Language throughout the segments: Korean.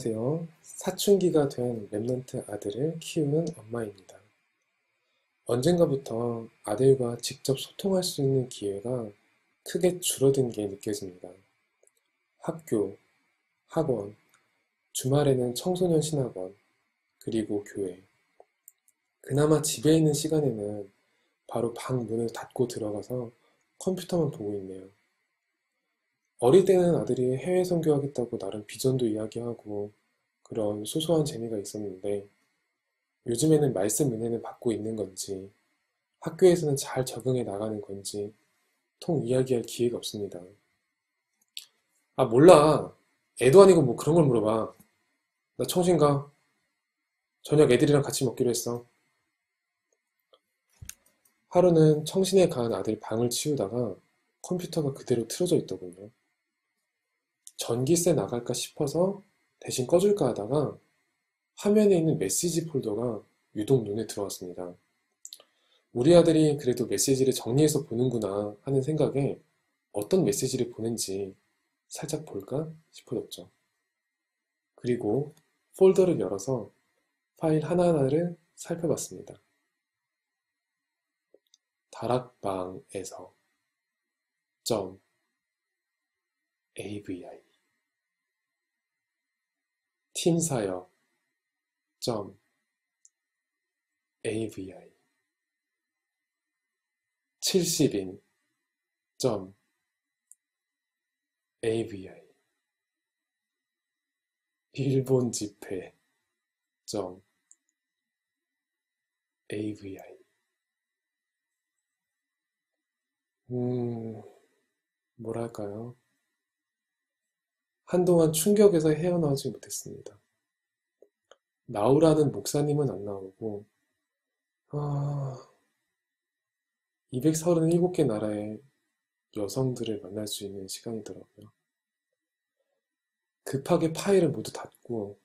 안녕하세요. 사춘기가 된 랩넌트 아들을 키우는 엄마입니다. 언젠가부터 아들과 직접 소통할 수 있는 기회가 크게 줄어든 게 느껴집니다. 학교, 학원, 주말에는 청소년 신학원, 그리고 교회. 그나마 집에 있는 시간에는 바로 방 문을 닫고 들어가서 컴퓨터만 보고 있네요. 어릴 때는 아들이 해외 선교하겠다고 나름 비전도 이야기하고 그런 소소한 재미가 있었는데 요즘에는 말씀 은혜는 받고 있는 건지 학교에서는 잘 적응해 나가는 건지 통 이야기할 기회가 없습니다. 아, 몰라. 애도 아니고 뭐 그런 걸 물어봐. 나 청신가? 저녁 애들이랑 같이 먹기로 했어. 하루는 청신에 간 아들 방을 치우다가 컴퓨터가 그대로 틀어져 있더군요. 전기세 나갈까 싶어서 대신 꺼줄까 하다가 화면에 있는 메시지 폴더가 유독 눈에 들어왔습니다. 우리 아들이 그래도 메시지를 정리해서 보는구나 하는 생각에 어떤 메시지를 보는지 살짝 볼까 싶어졌죠. 그리고 폴더를 열어서 파일 하나하나를 살펴봤습니다. 다락방에서 .avi 팀사역 .avi 70인 .avi 일본 집회 .avi 뭐랄까요? 한동안 충격에서 헤어나오지 못했습니다. 나오라는 목사님은 안 나오고 237개 나라의 여성들을 만날 수 있는 시간이더라고요. 급하게 파일을 모두 닫고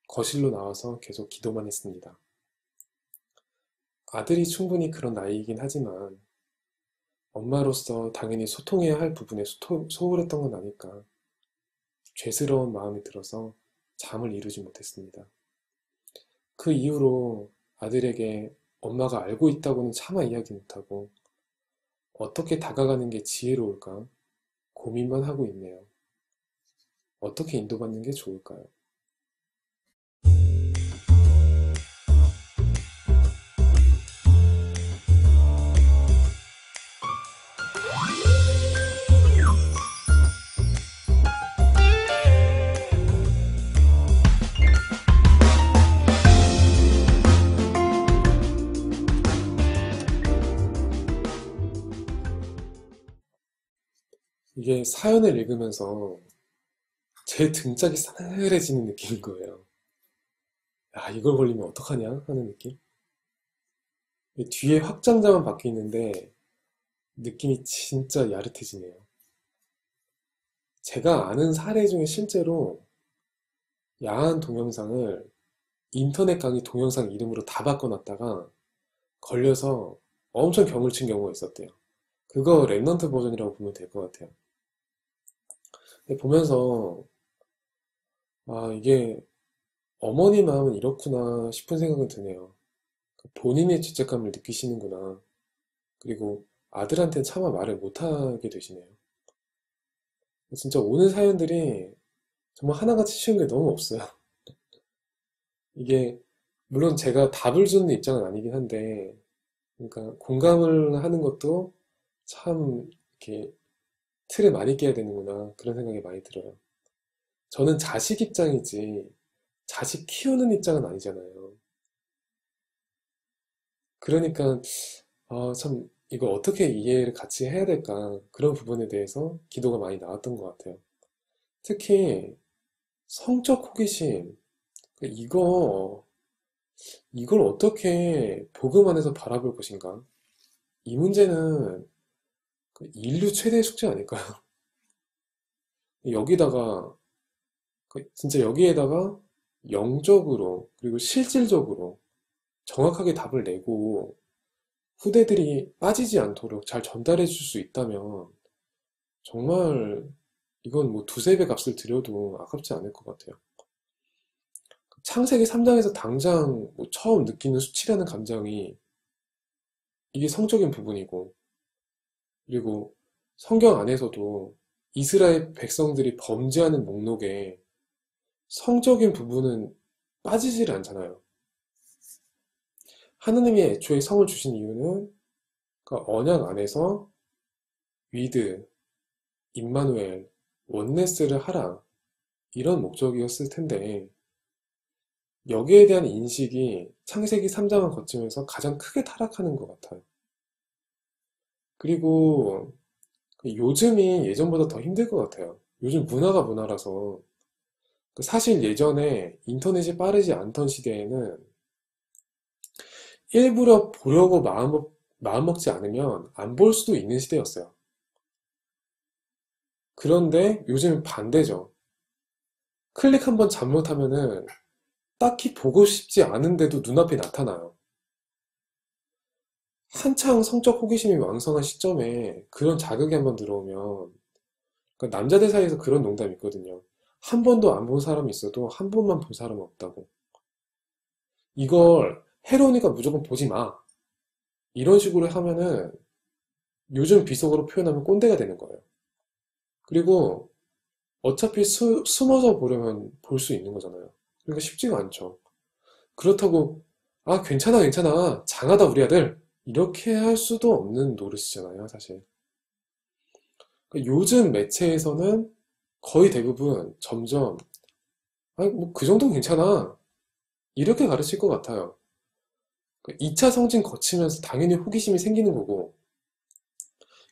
거실로 나와서 계속 기도만 했습니다. 아들이 충분히 그런 나이이긴 하지만 엄마로서 당연히 소통해야 할 부분에 소홀했던 건 아닐까. 죄스러운 마음이 들어서 잠을 이루지 못했습니다. 그 이후로 아들에게 엄마가 알고 있다고는 차마 이야기 못하고 어떻게 다가가는 게 지혜로울까 고민만 하고 있네요. 어떻게 인도받는 게 좋을까요? 이게 사연을 읽으면서 제 등짝이 싸늘해지는 느낌인 거예요. 야, 이걸 걸리면 어떡하냐 하는 느낌? 뒤에 확장자만 바뀌어 있는데 느낌이 진짜 야릇해지네요. 제가 아는 사례 중에 실제로 야한 동영상을 인터넷 강의 동영상 이름으로 다 바꿔놨다가 걸려서 엄청 경을 친 경우가 있었대요. 그거 랩넌트 버전이라고 보면 될 것 같아요. 근데 보면서 이게 어머니 마음은 이렇구나 싶은 생각은 드네요. 본인의 죄책감을 느끼시는구나. 그리고 아들한테는 차마 말을 못하게 되시네요. 진짜 오는 사연들이 정말 하나같이 쉬운 게 너무 없어요. 이게 물론 제가 답을 주는 입장은 아니긴 한데 그러니까 공감을 하는 것도 참 이렇게 틀을 많이 깨야 되는구나 그런 생각이 많이 들어요. 저는 자식 입장이지 자식 키우는 입장은 아니잖아요. 그러니까 참 이거 어떻게 이해를 같이 해야 될까 그런 부분에 대해서 기도가 많이 나왔던 것 같아요. 특히 성적 호기심 이거 이걸 어떻게 복음 안에서 바라볼 것인가? 이 문제는 인류 최대의 숙제 아닐까요? 여기다가 진짜 여기에다가 영적으로 그리고 실질적으로 정확하게 답을 내고 후대들이 빠지지 않도록 잘 전달해 줄 수 있다면 정말 이건 뭐 두세 배 값을 들여도 아깝지 않을 것 같아요. 창세기 3장에서 당장 뭐 처음 느끼는 수치라는 감정이 이게 성적인 부분이고, 그리고 성경 안에서도 이스라엘 백성들이 범죄하는 목록에 성적인 부분은 빠지질 않잖아요. 하느님이 애초에 성을 주신 이유는 그 언약 안에서 위드, 임마누엘, 원네스를 하라, 이런 목적이었을 텐데, 여기에 대한 인식이 창세기 3장을 거치면서 가장 크게 타락하는 것 같아요. 그리고 요즘이 예전보다 더 힘들 것 같아요. 요즘 문화가 문화라서. 사실 예전에 인터넷이 빠르지 않던 시대에는 일부러 보려고 마음 먹지 않으면 안 볼 수도 있는 시대였어요. 그런데 요즘은 반대죠. 클릭 한번 잘못하면은 딱히 보고 싶지 않은데도 눈앞에 나타나요. 한창 성적 호기심이 왕성한 시점에 그런 자극이 한번 들어오면, 그러니까 남자들 사이에서 그런 농담이 있거든요. 한 번도 안 본 사람이 있어도 한 번만 본 사람은 없다고. 이걸 해로우니까 무조건 보지 마. 이런 식으로 하면은 요즘 비속어로 표현하면 꼰대가 되는 거예요. 그리고 어차피 숨어서 보려면 볼 수 있는 거잖아요. 그러니까 쉽지가 않죠. 그렇다고 아 괜찮아 괜찮아 장하다 우리 아들 이렇게 할 수도 없는 노릇이잖아요 사실. 그러니까 요즘 매체에서는 거의 대부분 점점 아 뭐 그 정도는 괜찮아 이렇게 가르칠 것 같아요. 2차 성징 거치면서 당연히 호기심이 생기는 거고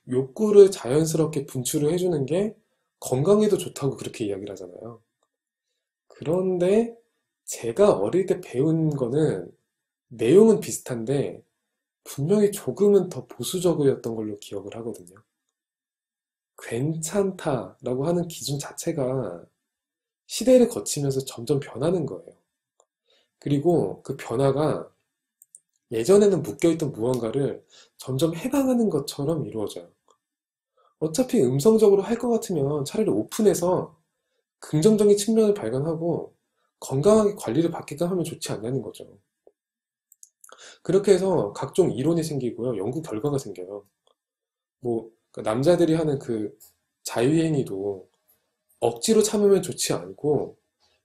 욕구를 자연스럽게 분출을 해주는 게 건강에도 좋다고 그렇게 이야기를 하잖아요. 그런데 제가 어릴 때 배운 거는 내용은 비슷한데 분명히 조금은 더 보수적이었던 걸로 기억을 하거든요. 괜찮다라고 하는 기준 자체가 시대를 거치면서 점점 변하는 거예요. 그리고 그 변화가 예전에는 묶여있던 무언가를 점점 해방하는 것처럼 이루어져요. 어차피 음성적으로 할 것 같으면 차라리 오픈해서 긍정적인 측면을 발견하고 건강하게 관리를 받게끔 하면 좋지 않냐는 거죠. 그렇게 해서 각종 이론이 생기고요. 연구 결과가 생겨요. 뭐, 그 남자들이 하는 그 자유행위도 억지로 참으면 좋지 않고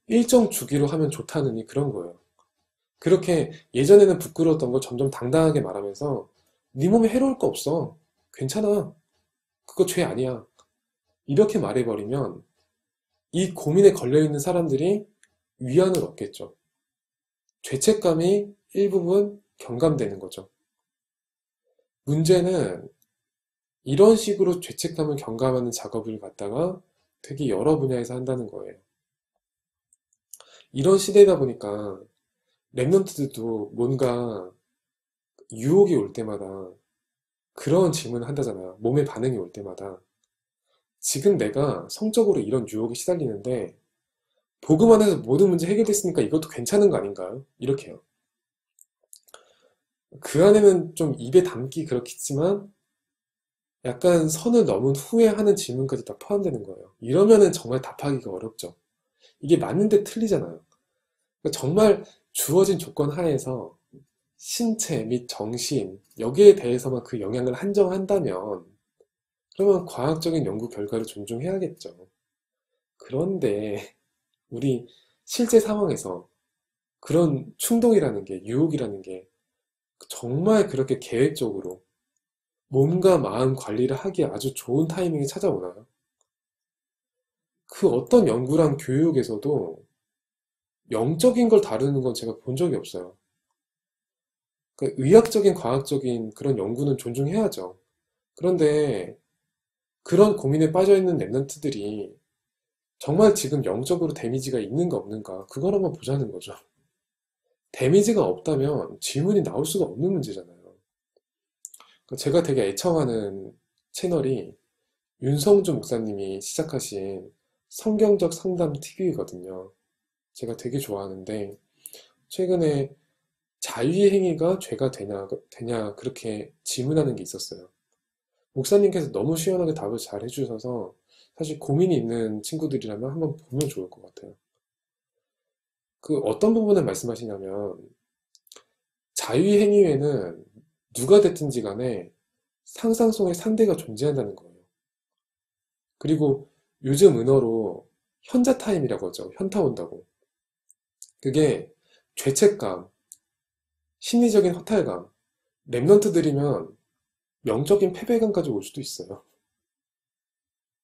일정 주기로 하면 좋다느니 그런 거예요. 그렇게 예전에는 부끄러웠던 걸 점점 당당하게 말하면서 네 몸에 해로울 거 없어. 괜찮아. 그거 죄 아니야. 이렇게 말해버리면 이 고민에 걸려있는 사람들이 위안을 얻겠죠. 죄책감이 일부분 경감되는 거죠. 문제는 이런 식으로 죄책감을 경감하는 작업을 갖다가 되게 여러 분야에서 한다는 거예요. 이런 시대다 보니까 랩런트들도 뭔가 유혹이 올 때마다 그런 질문을 한다잖아요. 몸의 반응이 올 때마다. 지금 내가 성적으로 이런 유혹에 시달리는데 복음 안에서 모든 문제 해결됐으니까 이것도 괜찮은 거 아닌가요? 이렇게 해요. 그 안에는 좀 입에 담기 그렇겠지만 약간 선을 넘은 후에 하는 질문까지 다 포함되는 거예요. 이러면은 정말 답하기가 어렵죠. 이게 맞는데 틀리잖아요. 그러니까 정말 주어진 조건 하에서 신체 및 정신 여기에 대해서만 그 영향을 한정한다면 그러면 과학적인 연구 결과를 존중해야겠죠. 그런데 우리 실제 상황에서 그런 충동이라는 게 유혹이라는 게 정말 그렇게 계획적으로 몸과 마음 관리를 하기에 아주 좋은 타이밍이 찾아오나요? 그 어떤 연구랑 교육에서도 영적인 걸 다루는 건 제가 본 적이 없어요. 그러니까 의학적인 과학적인 그런 연구는 존중해야죠. 그런데 그런 고민에 빠져있는 랩런트들이 정말 지금 영적으로 데미지가 있는가 없는가 그걸 한번 보자는 거죠. 데미지가 없다면 질문이 나올 수가 없는 문제잖아요. 그러니까 제가 되게 애청하는 채널이 윤성주 목사님이 시작하신 성경적 상담 TV거든요. 제가 되게 좋아하는데 최근에 자유의 행위가 죄가 되냐 그렇게 질문하는 게 있었어요. 목사님께서 너무 시원하게 답을 잘 해주셔서 사실 고민이 있는 친구들이라면 한번 보면 좋을 것 같아요. 그 어떤 부분을 말씀하시냐면 자유의 행위에는 누가 됐든지 간에 상상 속에 상대가 존재한다는 거예요. 그리고 요즘 은어로 현자 타임이라고 하죠. 현타 온다고. 그게 죄책감, 심리적인 허탈감, 랩넌트들이면 영적인 패배감까지 올 수도 있어요.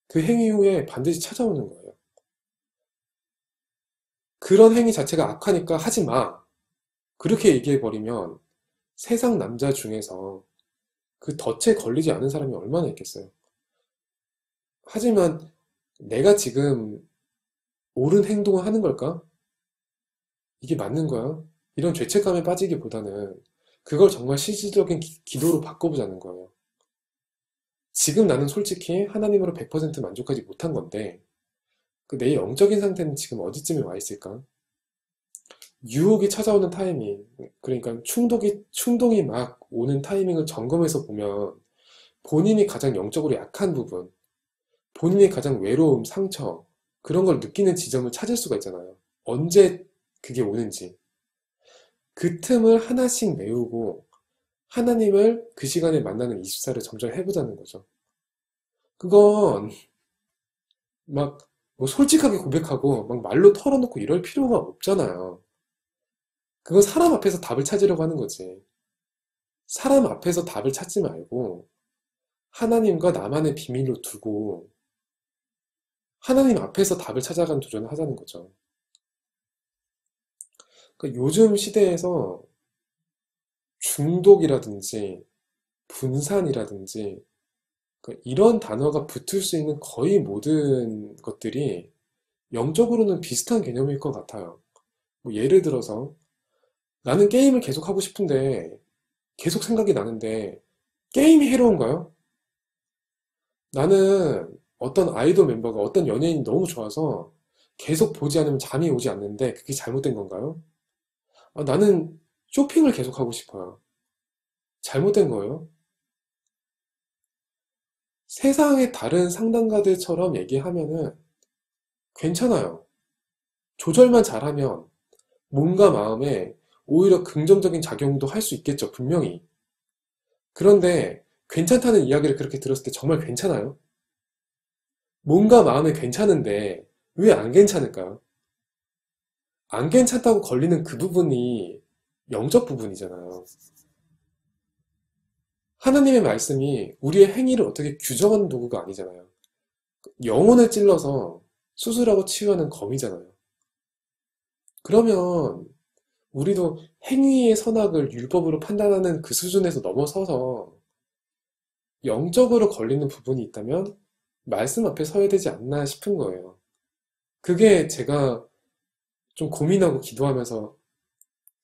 그 행위 후에 반드시 찾아오는 거예요. 그런 행위 자체가 악하니까 하지 마. 그렇게 얘기해버리면 세상 남자 중에서 그 덫에 걸리지 않은 사람이 얼마나 있겠어요. 하지만 내가 지금 옳은 행동을 하는 걸까? 이게 맞는 거야? 이런 죄책감에 빠지기보다는 그걸 정말 실질적인 기도로 바꿔보자는 거예요. 지금 나는 솔직히 하나님으로 100% 만족하지 못한 건데 그 내 영적인 상태는 지금 어디쯤에 와 있을까? 유혹이 찾아오는 타이밍, 그러니까 충동이 막 오는 타이밍을 점검해서 보면 본인이 가장 영적으로 약한 부분, 본인이 가장 외로움, 상처, 그런 걸 느끼는 지점을 찾을 수가 있잖아요. 언제 그게 오는지. 그 틈을 하나씩 메우고 하나님을 그 시간에 만나는 24를 점점 해보자는 거죠. 그건 막 뭐 솔직하게 고백하고 막 말로 털어놓고 이럴 필요가 없잖아요. 그건 사람 앞에서 답을 찾으려고 하는 거지. 사람 앞에서 답을 찾지 말고 하나님과 나만의 비밀로 두고 하나님 앞에서 답을 찾아가는 도전을 하자는 거죠. 그러니까 요즘 시대에서 중독이라든지 분산이라든지 그러니까 이런 단어가 붙을 수 있는 거의 모든 것들이 영적으로는 비슷한 개념일 것 같아요. 뭐 예를 들어서 나는 게임을 계속 하고 싶은데 계속 생각이 나는데 게임이 해로운가요? 나는 어떤 아이돌 멤버가 어떤 연예인이 너무 좋아서 계속 보지 않으면 잠이 오지 않는데 그게 잘못된 건가요? 아, 나는 쇼핑을 계속 하고 싶어요. 잘못된 거예요? 세상의 다른 상담가들처럼 얘기하면은 괜찮아요. 조절만 잘하면 몸과 마음에 오히려 긍정적인 작용도 할 수 있겠죠, 분명히. 그런데 괜찮다는 이야기를 그렇게 들었을 때 정말 괜찮아요? 몸과 마음이 괜찮은데 왜 안 괜찮을까요? 안 괜찮다고 걸리는 그 부분이 영적 부분이잖아요. 하나님의 말씀이 우리의 행위를 어떻게 규정하는 도구가 아니잖아요. 영혼을 찔러서 수술하고 치유하는 검이잖아요. 그러면 우리도 행위의 선악을 율법으로 판단하는 그 수준에서 넘어서서 영적으로 걸리는 부분이 있다면 말씀 앞에 서야 되지 않나 싶은 거예요. 그게 제가 좀 고민하고 기도하면서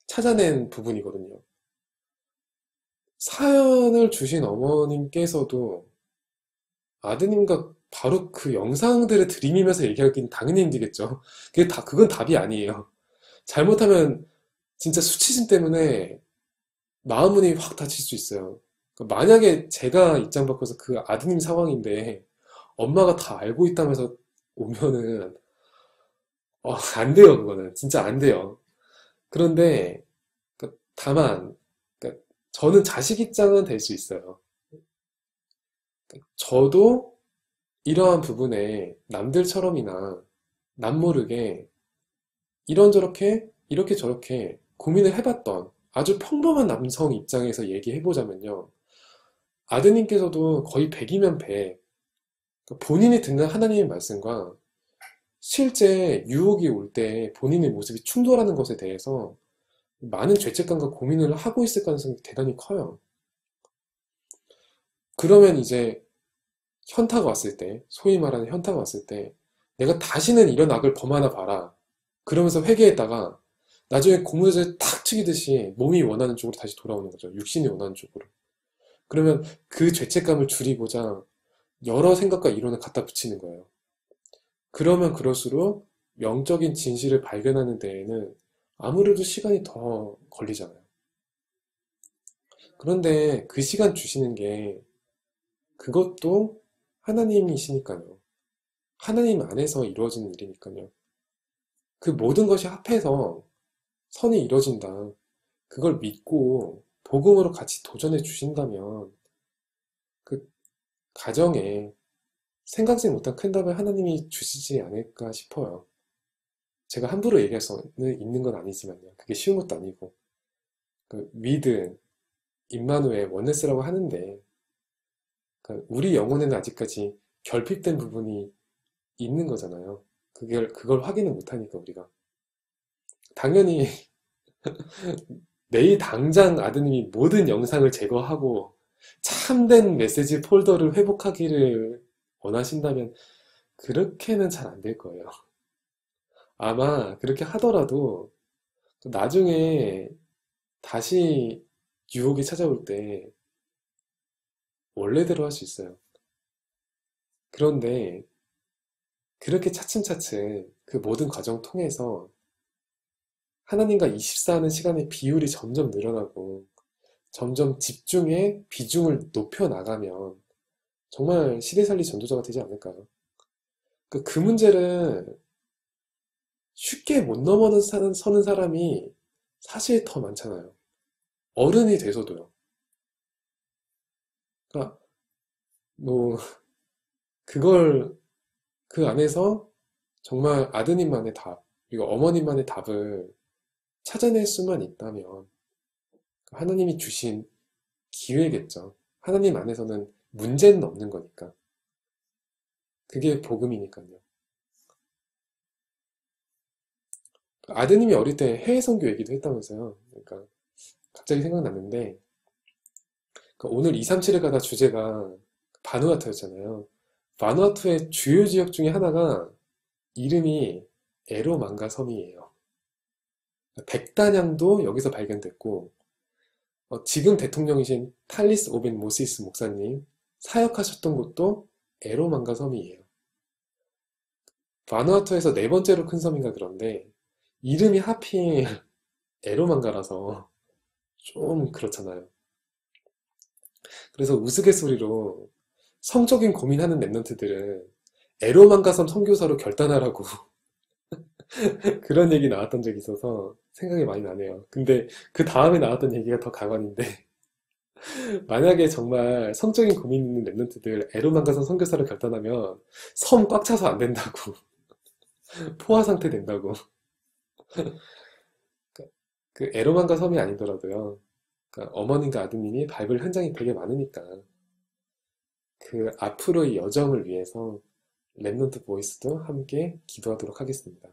찾아낸 부분이거든요. 사연을 주신 어머님께서도 아드님과 바로 그 영상들을 들이미면서 얘기하기는 당연히 힘들겠죠. 그건 답이 아니에요. 잘못하면 진짜 수치심 때문에 마음문이 확 닫힐 수 있어요. 그러니까 만약에 제가 입장 바꿔서 그 아드님 상황인데 엄마가 다 알고 있다면서 오면은 안 돼요. 그거는 진짜 안 돼요. 그런데 다만 그러니까 저는 자식 입장은 될 수 있어요. 저도 이러한 부분에 남들처럼이나 남모르게 이런저렇게 이렇게 저렇게 고민을 해봤던 아주 평범한 남성 입장에서 얘기해보자면요. 아드님께서도 거의 100이면 100. 본인이 듣는 하나님의 말씀과 실제 유혹이 올 때 본인의 모습이 충돌하는 것에 대해서 많은 죄책감과 고민을 하고 있을 가능성이 대단히 커요. 그러면 이제 현타가 왔을 때, 소위 말하는 현타가 왔을 때, 내가 다시는 이런 악을 범하나 봐라. 그러면서 회개했다가 나중에 고무줄을 탁 튀기듯이 몸이 원하는 쪽으로 다시 돌아오는 거죠. 육신이 원하는 쪽으로. 그러면 그 죄책감을 줄이고자 여러 생각과 이론을 갖다 붙이는 거예요. 그러면 그럴수록 영적인 진실을 발견하는 데에는 아무래도 시간이 더 걸리잖아요. 그런데 그 시간 주시는 게 그것도 하나님이시니까요. 하나님 안에서 이루어지는 일이니까요. 그 모든 것이 합해서 선이 이뤄진다. 그걸 믿고 복음으로 같이 도전해 주신다면 그 가정에 생각지 못한 큰 답을 하나님이 주시지 않을까 싶어요. 제가 함부로 얘기할 수 있는 건 아니지만요. 그게 쉬운 것도 아니고. 그 위드, 임마누엘, 원네스라고 하는데 그러니까 우리 영혼에는 아직까지 결핍된 부분이 있는 거잖아요. 그걸 확인을 못하니까 우리가. 당연히 내일 당장 아드님이 모든 영상을 제거하고 참된 메시지 폴더를 회복하기를 원하신다면 그렇게는 잘 안 될 거예요. 아마 그렇게 하더라도 나중에 다시 유혹이 찾아올 때 원래대로 할 수 있어요. 그런데 그렇게 차츰차츰 그 모든 과정 통해서 하나님과 24하는 시간의 비율이 점점 늘어나고 점점 집중의 비중을 높여 나가면 정말 시대살리 전도자가 되지 않을까요? 그 문제를 쉽게 못 서는 사람이 사실 더 많잖아요. 어른이 돼서도요. 그러니까 뭐 그걸 그 안에서 정말 아드님만의 답, 그리고 어머님만의 답을 찾아낼 수만 있다면 하나님이 주신 기회겠죠. 하나님 안에서는 문제는 없는 거니까. 그게 복음이니까요. 아드님이 어릴 때 해외 선교 얘기도 했다면서요. 그러니까 갑자기 생각났는데 그러니까 오늘 237에 가다 주제가 바누아투였잖아요. 바누아투의 주요 지역 중에 하나가 이름이 에로망가 섬이에요. 백단양도 여기서 발견됐고 지금 대통령이신 탈리스 오벤 모시스 목사님 사역하셨던 곳도 에로망가 섬이에요. 바누아투에서 네 번째로 큰 섬인가 그런데 이름이 하필 에로망가라서 좀 그렇잖아요. 그래서 우스갯소리로 성적인 고민하는 랩런트들은 에로망가 섬 선교사로 결단하라고 그런 얘기 나왔던 적이 있어서 생각이 많이 나네요. 근데 그 다음에 나왔던 얘기가 더 가관인데 만약에 정말 성적인 고민 있는 랩런트들 에로망가섬 선교사로 결단하면 섬 꽉 차서 안 된다고 포화 상태 된다고 그 에로망가 섬이 아니더라도요. 그러니까 어머님과 아드님이 밟을 현장이 되게 많으니까 그 앞으로의 여정을 위해서 랩넌트 보이스도 함께 기도하도록 하겠습니다.